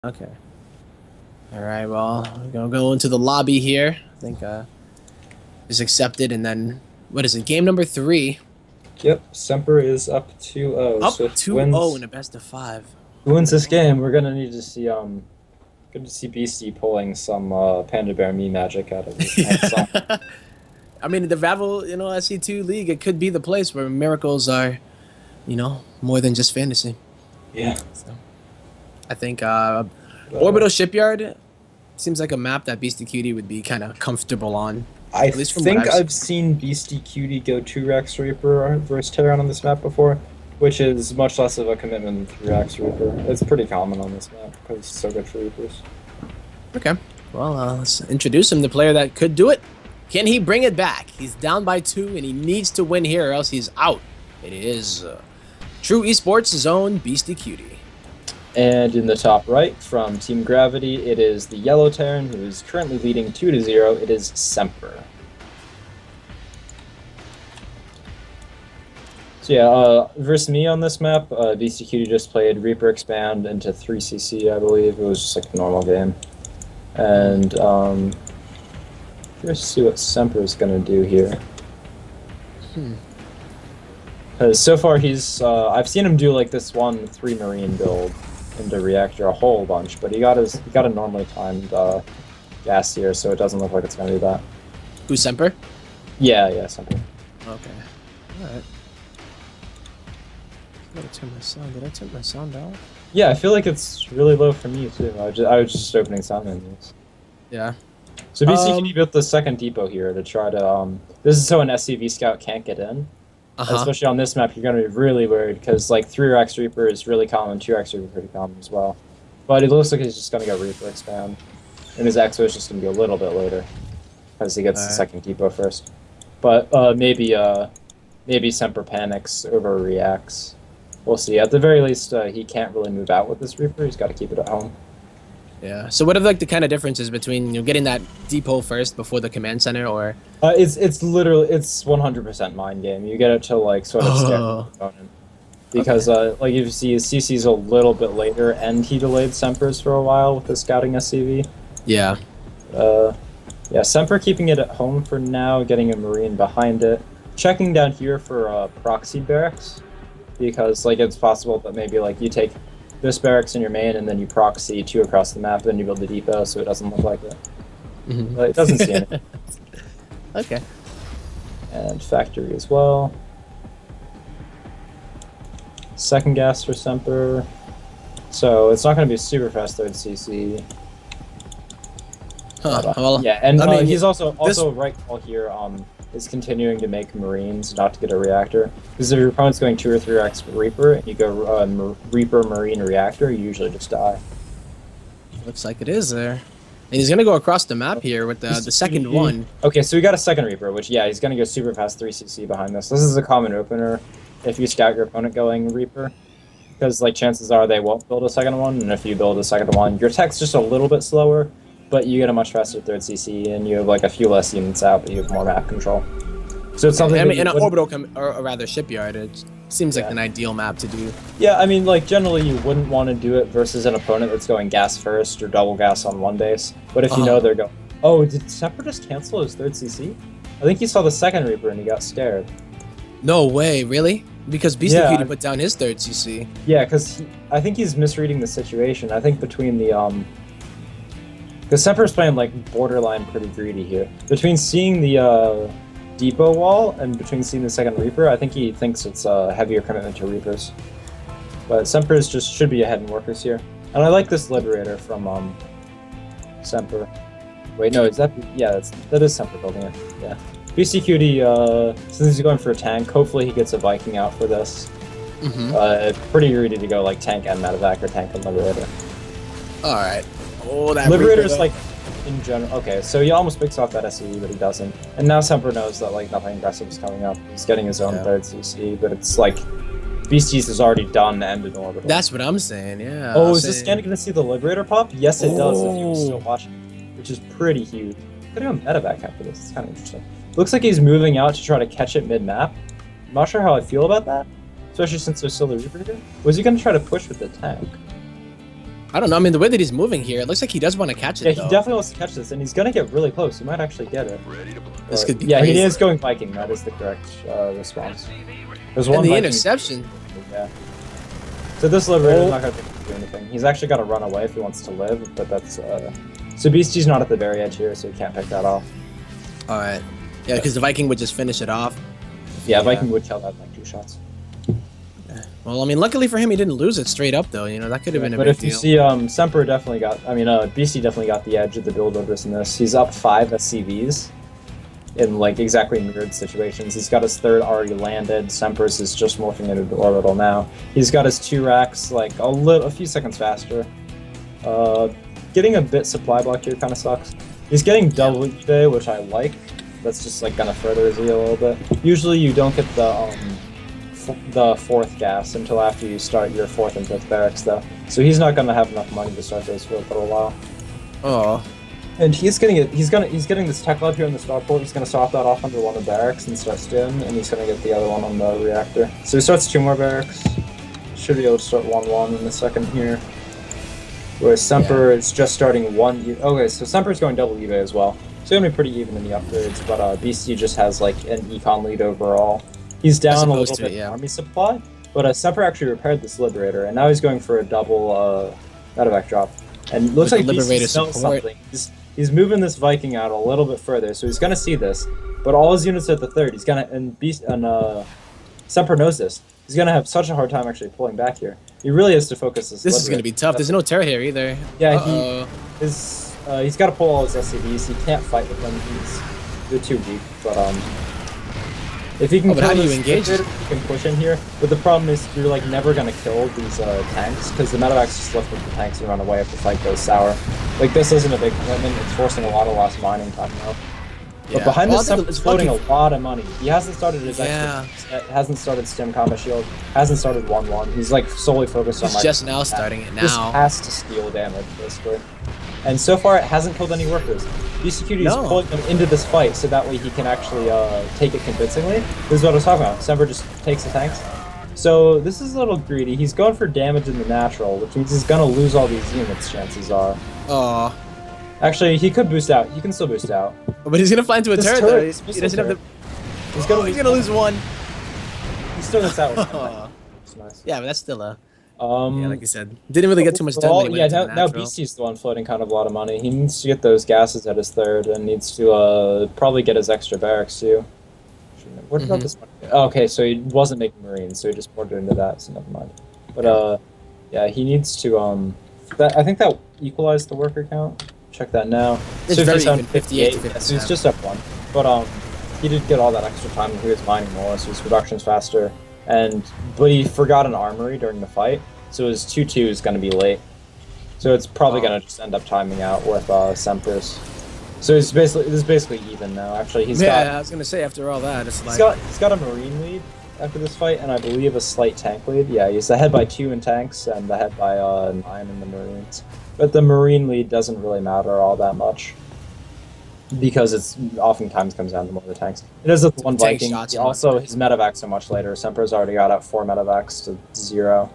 Okay. All right. Well, we're gonna go into the lobby here. I think is accepted, and then what is it? Game number 3. Yep, Semper is up 2-0. Up So if 2-0 in a best of 5. he wins this game, we're gonna need to see good to see Beastie pulling some Panda Bear me magic out of some. I mean, the Ravel, SC2 League, it could be the place where miracles are, more than just fantasy. Yeah. So, I think Orbital Shipyard seems like a map that Beastie Cutie would be kind of comfortable on. I At least from think what I've seen Beastie Cutie go 2 Rex Reaper versus Terran on this map before, which is much less of a commitment than 3 Rex Reaper. It's pretty common on this map because it's so good for Reapers. Okay. Well, let's introduce him, the player that could do it. Can he bring it back? He's down by 2, and he needs to win here or else he's out. It is True Esports' own Beastie Cutie. And in the top right, from Team Gravity, it is the Yellow Terran, who is currently leading 2-0. It is Semper. So yeah, versus me on this map, Beastie Cutie just played Reaper Expand into 3cc, I believe. It was just like a normal game. And let's see what Semper is going to do here. Because so far he's, I've seen him do like this 3 Marine build into Reactor a whole bunch, but he got a normally timed gas here, so it doesn't look like it's going to be that. Who's Semper? Yeah, Semper. Okay. Alright. Did I turn my sound off? Yeah, I feel like it's really low for me too. I was just opening sound menus. Yeah. So BCQD built the second depot here to try to this is so an SCV scout can't get in. Especially on this map, you're going to be really worried because like 3x Reaper is really common, 2x Reaper is pretty common as well. But it looks like he's just going to go Reaper expand, and his exo is just going to be a little bit later because he gets the second depot first. But maybe Semper panics, overreacts. We'll see. At the very least, he can't really move out with this Reaper. He's got to keep it at home. Yeah. So what are like the kind of differences between getting that depot first before the command center, or? It's literally 100% mind game. You get it to like sort of stare at the opponent because like if you see CC's a little bit later and he delayed Semper's for a while with the scouting SCV. Yeah. Yeah. Semper keeping it at home for now, getting a Marine behind it, checking down here for proxy barracks because like it's possible that maybe like you take this barracks in your main, and then you proxy 2 across the map, then you build the depot, so it doesn't look like it. But it doesn't see anything. Okay. And factory as well. Second gas for Semper. So it's not going to be super fast 3rd CC. Well, yeah, and I mean, he's also right call here is continuing to make Marines not to get a reactor. Because if your opponent's going 2 or 3x Reaper and you go Reaper Marine Reactor, you usually just die. Looks like it is there. And he's gonna go across the map here with the second one. Okay, so we got a second Reaper, which yeah, he's gonna go super fast 3cc behind this. This is a common opener if you scout your opponent going Reaper. Because like chances are they won't build a second one, and if you build a second one, your tech's just a little bit slower, but you get a much faster 3rd CC, and you have like a few less units out, but you have more map control. So it's something. I mean, in an orbital, or rather shipyard, it seems like an ideal map to do. Yeah, I mean, like generally you wouldn't want to do it versus an opponent that's going gas first or double gas on one base. But if you know they're going, oh, did Semper just cancel his 3rd CC? I think he saw the second Reaper and he got scared. No way, really? Because Beastie Cutie put down his 3rd CC. Yeah, because I think he's misreading the situation. I think between the because Semper's playing like borderline pretty greedy here. Between seeing the depot wall and between seeing the second Reaper, I think he thinks it's a heavier commitment to Reapers. But Semper's just should be ahead in workers here. And I like this Liberator from Semper. Wait, no, is that? Yeah, that is Semper building it. Yeah. BC Cutie, since he's going for a tank, hopefully he gets a Viking out for this. Pretty greedy to go like tank and medevac or tank and Liberator. Alright. Oh, that Liberator's like in general. Okay, so he almost picks off that SCE, but he doesn't. And now Semper knows that like nothing aggressive is coming up. He's getting his own 3rd CC, but it's like Beasties is already done and in orbital. That's what I'm saying. Yeah. Oh, is this scan gonna see the Liberator pop? Yes, it does. If you're still watching, which is pretty huge. Could do a medevac after this. It's kind of interesting. Looks like he's moving out to try to catch it mid-map. I'm not sure how I feel about that, especially since there's still the Reaper here. Was he gonna try to push with the tank? I don't know. I mean, the way that he's moving here, it looks like he does want to catch it. Yeah, though. he definitely wants to catch this, and he's gonna get really close. He might actually get it. This could be yeah, crazy. he is going Viking. That is the correct response. There's one And the Viking. interception. Yeah. So this Liberator is not gonna do anything. He's actually got to run away if he wants to live, but that's so Beastie's not at the very edge here, so he can't pick that off. All right. Yeah, because the Viking would just finish it off. Yeah, Viking would kill that in like 2 shots. Well, I mean, luckily for him, he didn't lose it straight up, though. You know, that could have been a but big if you deal. see, Semper definitely got, Beastie definitely got the edge of the build orders in this. He's up 5 SCVs in like exactly mirrored situations. He's got his 3rd already landed. Semper's is just morphing into orbital now. He's got his 2 racks like a few seconds faster. Getting a bit supply block here kind of sucks. He's getting double eBay, which I like. That's just like gonna further his E a little bit. Usually you don't get the 4th gas until after you start your 4th and 5th barracks, though. So he's not gonna have enough money to start those for a little while. Oh. And he's getting it. He's getting this tech lab here in the starport. He's gonna stop that off under one of the barracks and start stim, and he's gonna get the other one on the reactor. So he starts 2 more barracks. Should be able to start 1-1 in a second here. Whereas Semper is just starting 1. Okay, so Semper's going double eBay as well. So he's gonna be pretty even in the upgrades, but Beastie just has like an econ lead overall. He's down a little bit in army supply, but Semper actually repaired this Liberator, and now he's going for a double medevac drop. And it looks like Beastie smells something. He's moving this Viking out a little bit further, so he's gonna see this. But all his units are at the 3rd. He's gonna Semper knows this. He's gonna have such a hard time actually pulling back here. He really has to focus this. This is gonna be tough. There's no terror here either. Yeah, he's got to pull all his SCVs. He can't fight with them. They're too weak. But if he can, how do you engage? He can push in here. But the problem is you're like never gonna kill these tanks because the medevac's just lift with the tanks and run away if the fight goes sour. Like this isn't a big commitment. It's forcing a lot of lost mining time now. Yeah. But behind this, Semper's floating a lot of money. He hasn't started his hasn't started Stim Combat Shield, hasn't started 1-1. He's like solely focused on. He's just now starting it now. Just has to steal damage basically. And so far, it hasn't killed any workers. BCQD is pulling them into this fight so that way he can actually take it convincingly. This is what I was talking about. Semper just takes the tanks. So this is a little greedy. He's going for damage in the natural, which means he's going to lose all these units, chances are. Aw. Actually, he could boost out. He can still boost out. But he's going to fly into a turret, though. He doesn't have the... He's going to lose 1. He's still going to out. That's nice. Yeah, but that's still a... yeah, like you said, didn't really get too much done. When he went now Beastie's the one floating kind of a lot of money. He needs to get those gases at his 3rd, and needs to probably get his extra barracks too. What about this one? Oh, okay, so he wasn't making Marines, so he just poured it into that. So never mind. But yeah, he needs to I think that equalized the worker count. Check that now. It's so very he's on even, 58 to 57. So he's just up 1. But he did get all that extra time. He was mining more, so his production's faster. But he forgot an armory during the fight, so his 2-2 is going to be late. So it's probably going to just end up timing out with Semper's. So this is basically even now. Actually, I was gonna say after all that, it's like he's got a Marine lead after this fight, and I believe a slight tank lead. Yeah, he's ahead by 2 in tanks and ahead by 9 in the Marines. But the Marine lead doesn't really matter all that much, because it's oftentimes comes down to more of the tanks. It is with 1 Viking. Also, his medevacs so much later. Semper's already got out 4 medevacs to 0.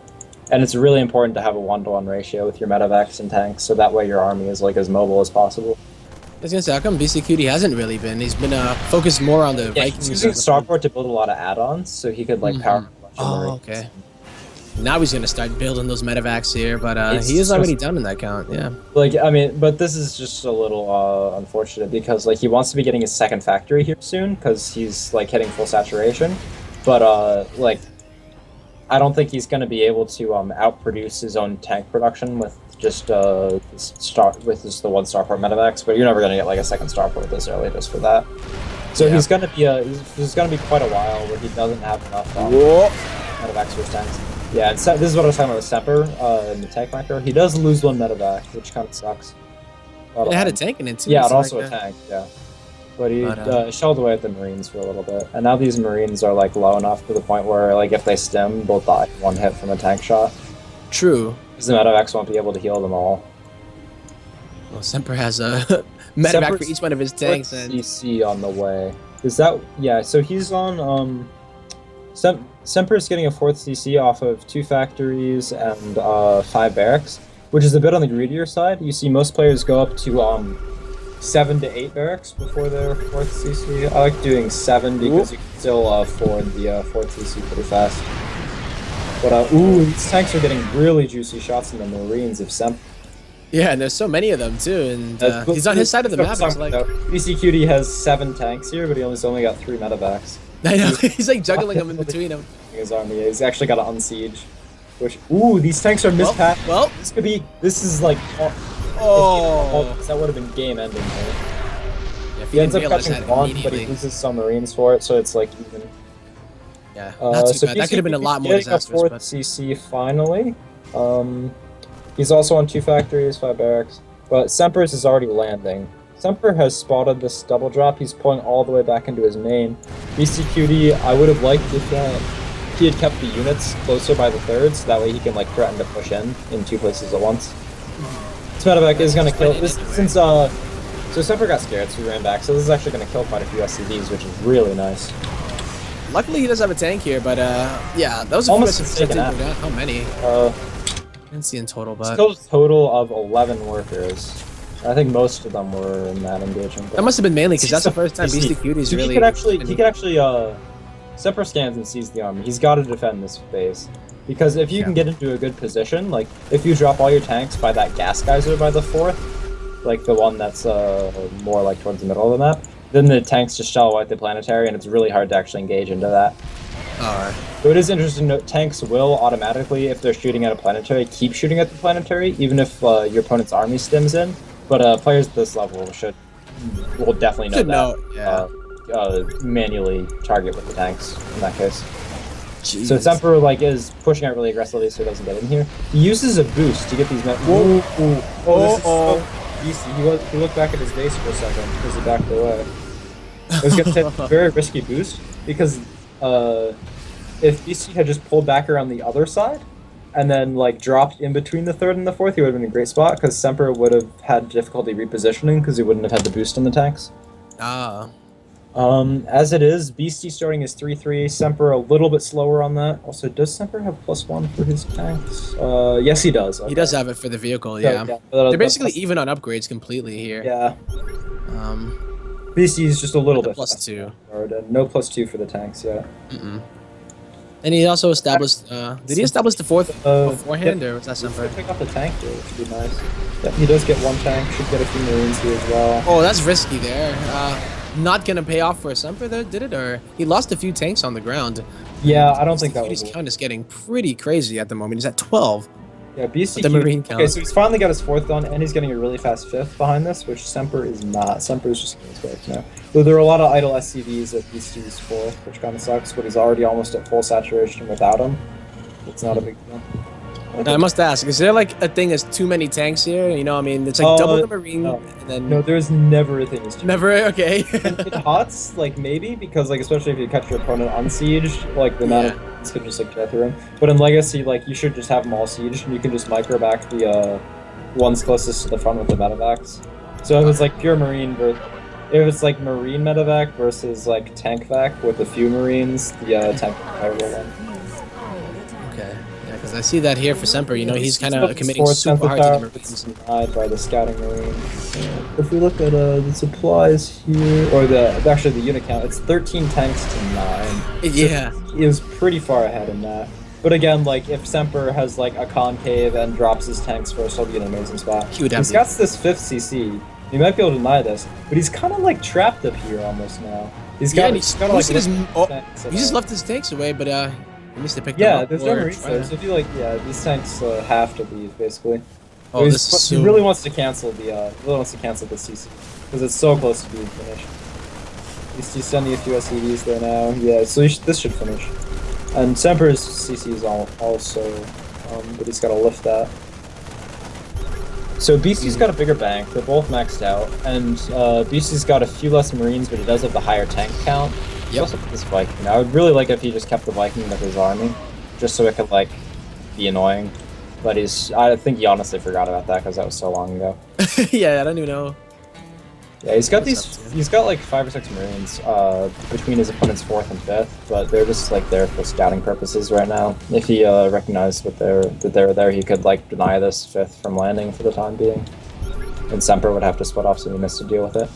And it's really important to have a 1-to-1 ratio with your medevacs and tanks, so that way your army is like as mobile as possible. I was gonna say, how come BCQD hasn't really been? He's been focused more on the Vikings. He's using StarCraft to build a lot of add-ons, so he could like power. Okay. Now he's gonna start building those medevacs here, but he is already done in that count. Yeah. Like I mean, but this is just a little unfortunate because like he wants to be getting his 2nd factory here soon because he's like hitting full saturation, but like I don't think he's gonna be able to outproduce his own tank production with just the 1 starport medevacs. But you're never gonna get like a 2nd starport this early just for that. So he's gonna be there's gonna be quite a while where he doesn't have enough medevacs for his tanks. Yeah, and this is what I was talking about with Semper in the tank macro. He does lose 1 medevac, which kind of sucks. It had a tank in it too. Yeah, it also a tank. Yeah, but he shelled away at the Marines for a little bit, and now these Marines are like low enough to the point where like if they stim, they'll die 1 hit from a tank shot. True. Because the medevacs won't be able to heal them all. Well, Semper has a medevac for each one of his tanks. And CC on the way. Is that So he's on Semper's getting a 4th CC off of 2 factories and 5 barracks, which is a bit on the greedier side. You see most players go up to 7 to 8 barracks before their 4th CC. I like doing 7 because you can still afford the 4th CC pretty fast. But ooh, these tanks are getting really juicy shots in the Marines if Semper. Yeah, and there's so many of them too, and he's on his side of the map. It's like BCQD has 7 tanks here, but he only got 3 medevacs. I know, he's like juggling them in between him. His army, he's actually got to unsiege. Which, ooh, these tanks are mispacked. Well, this is like, that would have been game ending. Yeah, he ends up catching one, but he loses some Marines for it, so it's like even. Yeah, not too bad. That could have been a lot more disastrous. 4th CC finally. He's also on 2 factories, 5 barracks, but Semper's is already landing. Semper has spotted this double drop. He's pulling all the way back into his main. BCQD, I would have liked if he had kept the units closer by the 3rd, so that way he can like threaten to push in 2 places at once. This medevac is going to kill this since so Semper got scared, so he ran back. So this is actually going to kill quite a few SCVs, which is really nice. Luckily, he does have a tank here, but yeah, that was almost how many? I didn't see in total, but still a total of 11 workers. I think most of them were in that engagement. That must have been mainly because that's the first time BCQD's so really. He could actually Semper scans and sees the army. He's got to defend this base. Because if you can get into a good position, like if you drop all your tanks by that gas geyser by the 4th, like the one that's more like towards the middle of the map, then the tanks just shell wipe the planetary, and it's really hard to actually engage into that. Alright. So it is interesting to note, tanks will automatically, if they're shooting at a planetary, keep shooting at the planetary, even if your opponent's army stims in. But players at this level will definitely know that. Manually target with the tanks in that case. Jeez. So Semper is pushing out really aggressively so he doesn't get in here. He uses a boost to get these men. He looked back at his base for a second because he backed away. It was going to take a very risky boost because if BC had just pulled back around the other side and then dropped in between the 3rd and the 4th, he would have been in a great spot because Semper would have had difficulty repositioning because he wouldn't have had the boost on the tanks. As it is, BC starting his 3-3, Semper a little bit slower on that. Also, does Semper have +1 for his tanks? Yes, he does. Okay. He does have it for the vehicle, yeah. They're basically even on upgrades completely here. Yeah. BC is just a little bit +2. No +2 for the tanks yet. And he also established, did he establish the 4th beforehand, or was that Semper? Pick up the tank here, which would be nice. Yeah, he does get 1 tank, should get a few Marines here as well. Oh, that's risky there. Not gonna pay off for Semper there, did it? Or he lost a few tanks on the ground. Yeah, I don't think that was. His count is getting pretty crazy at the moment. He's at 12. Yeah, BC. The Marine count. Okay, so he's finally got his 4th gun, and he's getting a really fast 5th behind this, which Semper is not. Semper is just getting his 5th now. So there are a lot of idle SCVs at BC's 4th, which kind of sucks. But he's already almost at full saturation without him. It's not a big deal. Now, I must ask, is there a thing as too many tanks here? You know, I mean, it's double the Marine, and then... No, there's never a thing as too Never? Okay. In HOTS, maybe, because, especially if you catch your opponent on siege, the amount of things could just, get through him. But in Legacy, you should just have them all sieged, and you can just micro back the, ones closest to the front with the medevacs. So if it's, pure Marine, if it's, Marine medevac versus, tank vac with a few Marines, the tank vac will win. Okay. Because I see that here for Semper, you know, he's kind of committing super hard to the Marines. Denied by the scouting Marine. If we look at the supplies here, or actually the unit count, it's 13 tanks to 9. Yeah. So he was pretty far ahead in that. But again, if Semper has a concave and drops his tanks first, he'll be in an amazing spot. He would have. He's got this 5th CC. He might be able to deny this, but he's kind of trapped up here almost now. He's got. He just left his tanks away, but he needs to pick them up. There's no Marines there, so I feel these tanks have to leave basically. Oh, he really wants to cancel the CC because it's so close to being finished. He's sending a few SCVs there now. Yeah, so this should finish. And Semper's CC is also, but he's got to lift that. So BC's got a bigger bank. They're both maxed out, and BC's got a few less Marines, but he does have the higher tank count. He also put this Viking. I would really like if he just kept the Viking with his army, just so it could be annoying. But I think he honestly forgot about that because that was so long ago. Yeah, I don't even know. Yeah, he's got What's these. up, He's got like 5 or 6 Marines between his opponent's 4th and 5th, but they're just like there for scouting purposes right now. If he recognized that they're there, he could like deny this 5th from landing for the time being, and Semper would have to split off, so he missed to deal with it.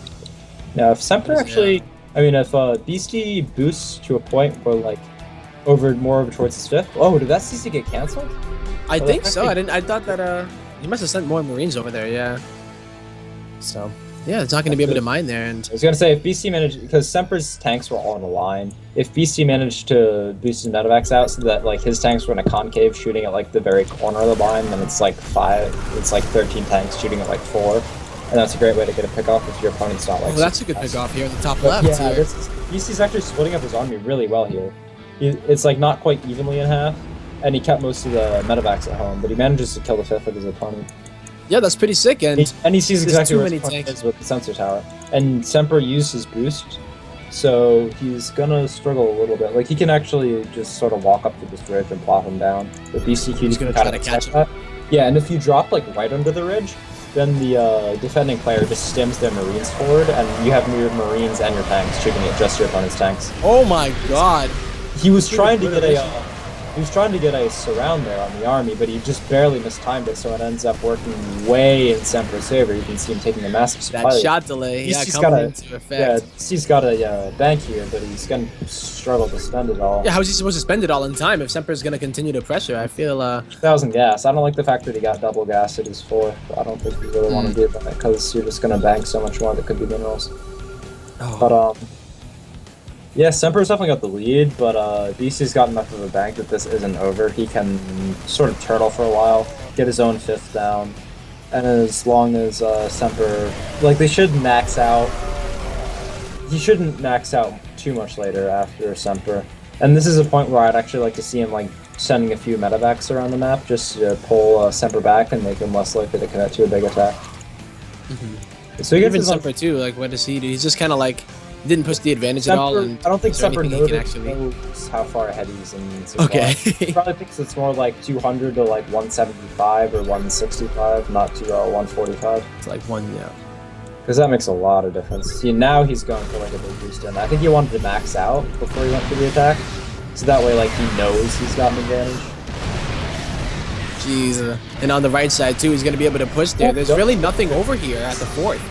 Now, if Semper actually, I mean, if Beastie boosts to a point where like more over towards his 5th. Oh, did that CC get canceled? I think so. I thought that he must have sent more Marines over there. Yeah. So. Yeah, it's not going to be able to mine there. And I was going to say, if BC managed, because Semper's tanks were all in a line, if BC managed to boost his medevacs out so that like his tanks were in a concave shooting at like the very corner of the line, then it's like 13 tanks shooting at like 4. And that's a great way to get a pick off if your opponent's not like... Well, that's a good pick off here at the top left. Yeah, BC's actually splitting up his army really well here. It's like not quite evenly in half, and he kept most of the medevacs at home, but he manages to kill the 5th of his opponent. Yeah, that's pretty sick. And he sees exactly where his opponent is with the sensor tower. And Semper used his boost, so he's gonna struggle a little bit. Like, he can actually just sort of walk up to this ridge and plop him down. The BCQ gonna try to catch him. Yeah, and if you drop like right under the ridge, then the defending player just stims their Marines forward, and you have your Marines and your tanks shooting at just your opponent's tanks. Oh my god! He was trying to get a surround there on the army, but he just barely mistimed it, so it ends up working way in Semper's favor. You can see him taking a massive supply. That shot delay, coming into effect. Yeah, he's got a bank here, but he's gonna struggle to spend it all. Yeah, how is he supposed to spend it all in time if Semper's gonna continue to pressure? I feel 1,000 gas. I don't like the fact that he got double gas at his 4th. I don't think you really want to do that because you're just gonna bank so much more that could be minerals. Oh. But yeah, Semper's definitely got the lead, but BC's got enough of a bank that this isn't over. He can sort of turtle for a while, get his own 5th down, and as long as Semper, like, they should max out. He shouldn't max out too much later after Semper. And this is a point where I'd actually like to see him like sending a few medevacs around the map just to pull Semper back and make him less likely to commit to a big attack. So he gets even Semper too. Like, what does he do? He's just kind of like. Didn't push the advantage at all. And I don't think Semper knows actually how far ahead he's in supply. Okay. He probably thinks it's more like 200 to like 175 or 165, not to 145. It's like one, yeah. Because that makes a lot of difference. See, now he's going for like a big boost in. I think he wanted to max out before he went for the attack, so that way like he knows he's got an advantage. Jeez. And on the right side too, he's going to be able to push there. There's really nothing over here at the 4th.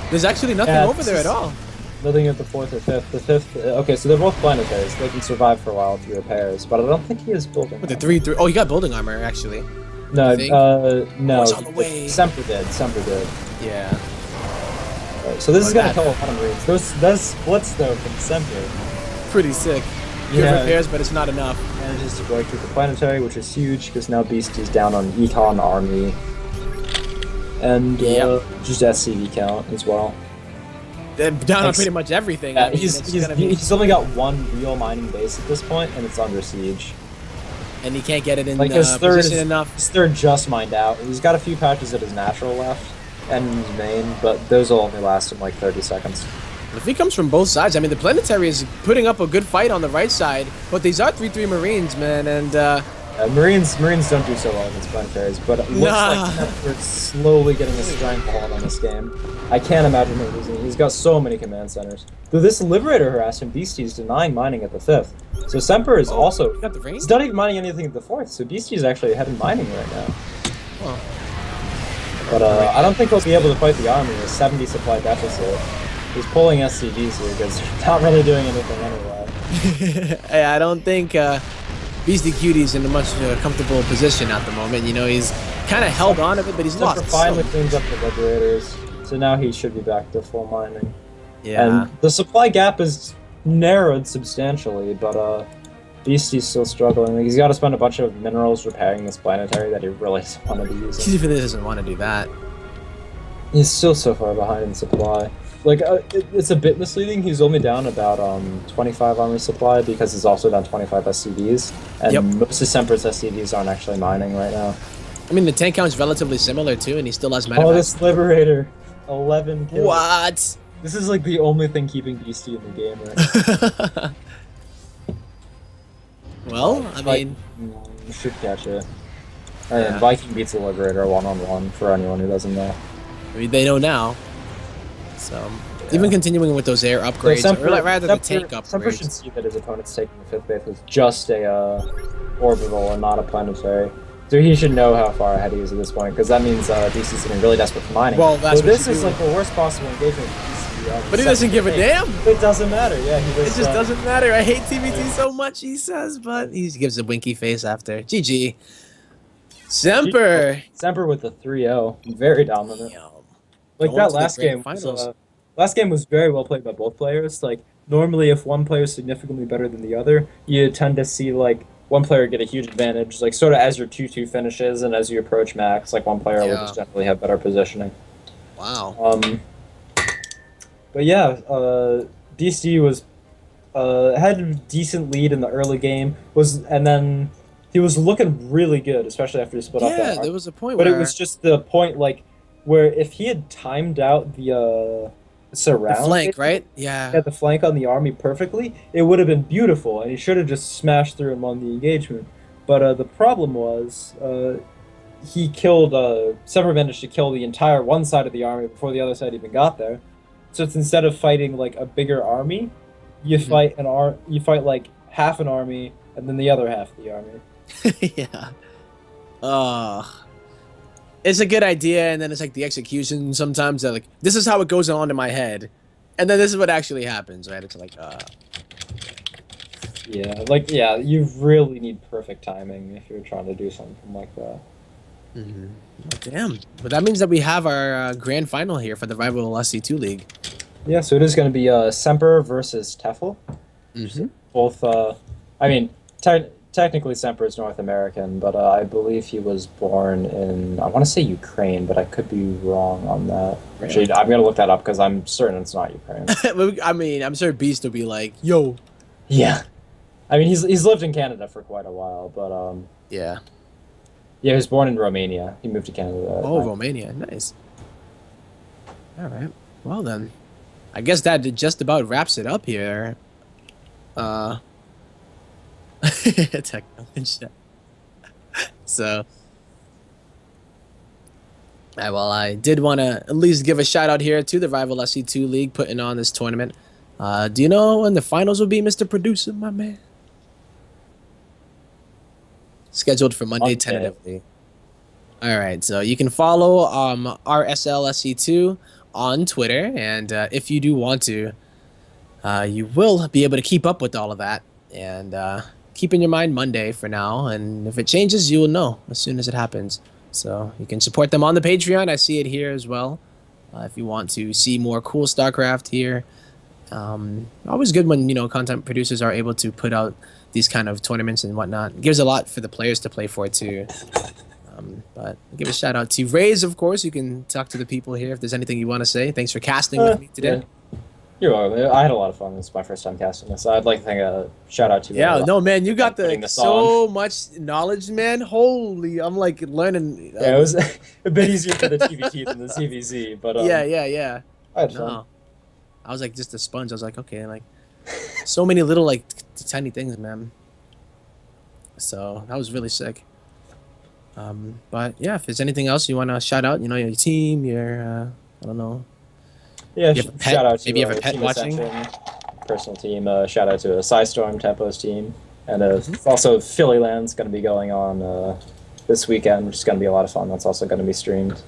There's actually nothing over there at all. Nothing at the 4th or 5th. The 5th, okay, so they're both planetaries. They can survive for a while through repairs, but I don't think he is building. With the 3-3. Oh, he got building armor actually. No, no. It's on the way. Semper did. Yeah. Right, so this is gonna kill a lot of Marines. Those splits though from Semper. Pretty sick. Good repairs, but it's not enough. Manages to break through the planetary, which is huge because now Beastie's down on Econ Army. And just SCV count as well. They're down on pretty much everything. Yeah, I mean, he's only got one real mining base at this point, and it's under siege. And he can't get it in like position enough. His 3rd just mined out. He's got a few patches at his natural left and his main, but those will only last him like 30 seconds. If he comes from both sides, I mean, the planetary is putting up a good fight on the right side, but these are 3-3 Marines, man, and Marines don't do so well against planetaries, but it looks like we're slowly getting a stranglehold on this game. I can't imagine him losing. He's got so many command centers. Though this Liberator harassed him, Beastie's denying mining at the 5th. So Semper is also... He's not even mining anything at the 4th, so Beastie's actually ahead in mining right now. Oh. But I don't think he'll be able to fight the army with 70 supply deficit. He's pulling SCVs here because he's not really doing anything anyway. Hey, I don't think... Beastie Cutie's in a much comfortable position at the moment. You know, he's kind of held on to it, but he's lost. Finally cleans up the Liberators, so now he should be back to full mining. Yeah. And the supply gap is narrowed substantially, but Beastie's still struggling. Like, he's got to spend a bunch of minerals repairing this planetary that he really doesn't want to be using. He really doesn't want to do that. He's still so far behind in supply. Like, it's a bit misleading. He's only down about 25 army supply because he's also down 25 SCVs. And most of Semper's SCVs aren't actually mining right now. I mean, the tank count is relatively similar too, and he still has medevac. Oh, this Liberator. 11 kills. What? This is like the only thing keeping Beastie in the game right now. Well, I mean... You should catch it. And Viking beats the Liberator 1-on-1 for anyone who doesn't know. I mean, they know now. So even continuing with those air upgrades, or rather the tank Semper should upgrades. see that his opponent's taking the 5th base was just a orbital and not a planetary. So he should know how far ahead he is at this point, because that means DC's getting really desperate for mining. Well, that's so what this is like the worst possible engagement for DC. But he doesn't give a damn. It doesn't matter. Yeah, he It just doesn't matter. I hate TBT so much, he says, but he gives a winky face after. GG. Semper. Semper with the 3-0. Very dominant. Like Going that to the last grand game. Last game was very well played by both players. Like normally, if one player is significantly better than the other, you tend to see like one player get a huge advantage, like sort of as your 2-2 finishes and as you approach max, like one player will just definitely have better positioning. Wow. But yeah, DC was had a decent lead in the early game, and then he was looking really good, especially after he split up that. Yeah, there was a point but where... it was just the point like where if he had timed out the surround, the flank, right? Yeah. Had the flank on the army perfectly, it would have been beautiful, and he should have just smashed through him on the engagement. But the problem was he killed. Semper managed to kill the entire one side of the army before the other side even got there. So it's instead of fighting like a bigger army, you fight you fight like half an army and then the other half of the army. Yeah. It's a good idea, and then it's like the execution sometimes that like this is how it goes on in my head, and then this is what actually happens, right? It's like yeah, you really need perfect timing if you're trying to do something like that. Damn. But that means that we have our grand final here for the rival SC2 League. Yeah, so it is going to be Semper versus Tefl. Both, I mean, technically Semper is North American, but I believe he was born in, I want to say Ukraine, but I could be wrong on that. Really? Actually, I'm going to look that up because I'm certain it's not Ukraine. I mean, I'm sure Beast will be like, yo. Yeah. I mean, he's lived in Canada for quite a while, but yeah. Yeah, he was born in Romania. He moved to Canada. Oh, Romania. Nice. All right. Well, then. I guess that just about wraps it up here. Technology. So. Well, I did want to at least give a shout out here to the rival SC2 League putting on this tournament. Do you know when the finals will be, Mr. Producer, my man? Scheduled for Monday tentatively. All right, so you can follow RSL SC2 on Twitter, and if you do want to, you will be able to keep up with all of that. And keep in your mind Monday for now, and if it changes, you will know as soon as it happens. So you can support them on the Patreon. I see it here as well. If you want to see more cool StarCraft here. Always good when content producers are able to put out these kind of tournaments and whatnot. It gives a lot for the players to play for too. But I'll give a shout out to Raze, of course. You can talk to the people here if there's anything you want to say. Thanks for casting with me today. Yeah. You're welcome. I had a lot of fun. This is my first time casting this. So I'd like to thank a shout out to you. Yeah, no, man, you got so much knowledge, man. Holy, I'm like learning. Yeah, it was a bit easier for the TVT than the CVZ, but yeah. I had fun. I was like just a sponge. I was like, okay, like so many little like tiny things, man. So that was really sick. But yeah, if there's anything else you want to shout out, your team, your I don't know. Yeah, shout out to maybe you have a pet watching. Personal team. Shout out to Psystorm Tempo's team, and also Philly Land's going to be going on this weekend, which is going to be a lot of fun. That's also going to be streamed.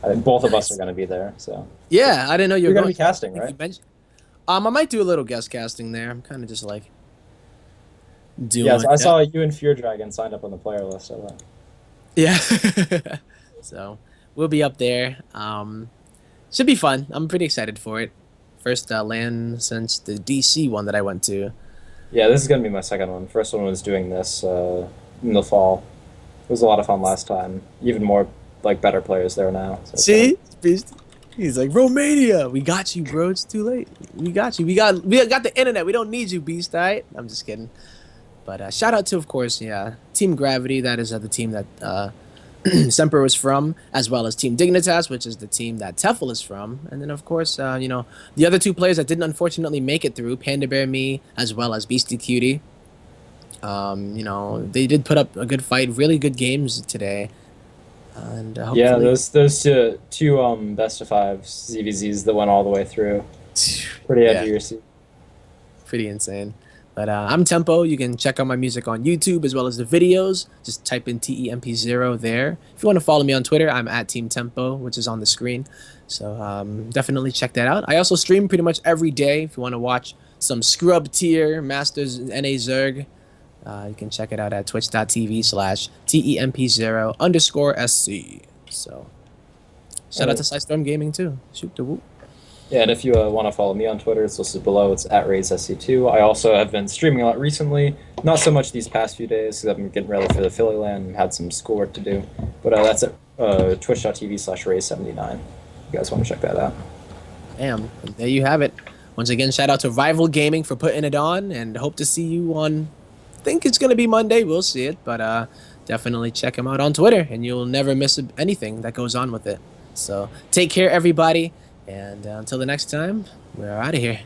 I think both of us are going to be there. So yeah, I didn't know you're going to be casting, right? I might do a little guest casting there. I'm kind of just like doing. Yeah, so I saw you and Fear Dragon signed up on the player list. Yeah. So we'll be up there. Should be fun. I'm pretty excited for it. First LAN since the DC one that I went to. Yeah, this is going to be my second one. First one was doing this in the fall. It was a lot of fun last time. Even more better players there now. So see? He's like, Romania, we got you, bro. It's too late. We got you. We got the internet. We don't need you, Beast, all right? I'm just kidding. But shout out to, of course, Team Gravity. That is the team that Semper was from, as well as Team Dignitas, which is the team that Tefl is from. And then, of course, the other two players that didn't unfortunately make it through, Panda Bear Me, as well as Beastie Cutie. They did put up a good fight, really good games today. And Yeah, hopefully, those two best of five ZVZs that went all the way through. Pretty edge yeah, of your seat. pretty insane. But I'm Tempo. You can check out my music on YouTube as well as the videos. Just type in TEMP0 there. If you want to follow me on Twitter, I'm at Team Tempo, which is on the screen. So definitely check that out. I also stream pretty much every day. If you want to watch some scrub tier Masters NA Zerg, you can check it out at twitch.tv/TEMP0_SC. So shout out to Sidestorm Gaming too. Shoot the whoop. Yeah, and if you want to follow me on Twitter, it's listed below. It's at RazeSC2. I also have been streaming a lot recently. Not so much these past few days because I've been getting ready for the Philly LAN and had some schoolwork to do. But that's at twitch.tv/Raze79. You guys want to check that out. Damn, and there you have it. Once again, shout out to Rival Gaming for putting it on, and hope to see you on. I think it's gonna be Monday. We'll see it, but definitely check him out on Twitter, and you'll never miss anything that goes on with it. So take care, everybody, and until the next time, we're out of here.